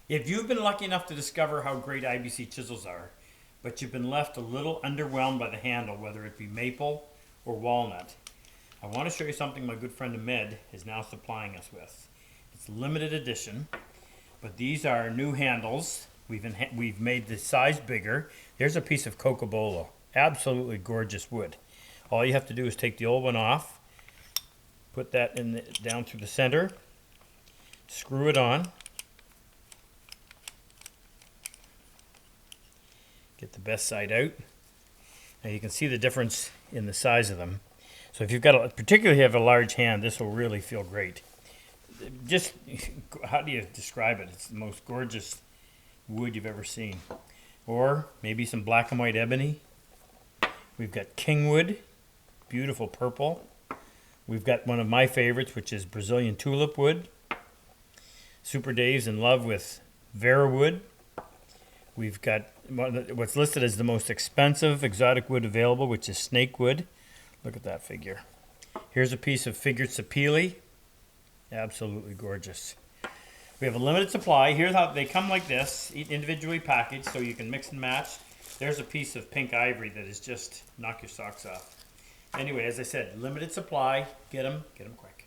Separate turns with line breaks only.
If you've been lucky enough to discover how great IBC chisels are, but you've been left a little underwhelmed by the handle, whether it be maple or walnut, I want to show you something my good friend Ahmed is now supplying us with. It's limited edition, but these are new handles. We've made the size bigger. There's a piece of cocobolo, absolutely gorgeous wood. All you have to do is take the old one off, put that down through the center, screw it on, get the best side out. Now you can see the difference in the size of them. So if you've got particularly if you have a large hand, this will really feel great. Just, how do you describe it? It's the most gorgeous wood you've ever seen. Or maybe some black and white ebony. We've got kingwood, beautiful purple. We've got one of my favorites, which is Brazilian tulip wood. Super Dave's in love with Vera wood. We've got what's listed as the most expensive exotic wood available, which is snake wood. Look at that figure. Here's a piece of figured sapele. Absolutely gorgeous. We have a limited supply. Here's how they come like this, individually packaged, so you can mix and match. There's a piece of pink ivory that is just knock your socks off. Anyway, as I said, limited supply. Get them quick.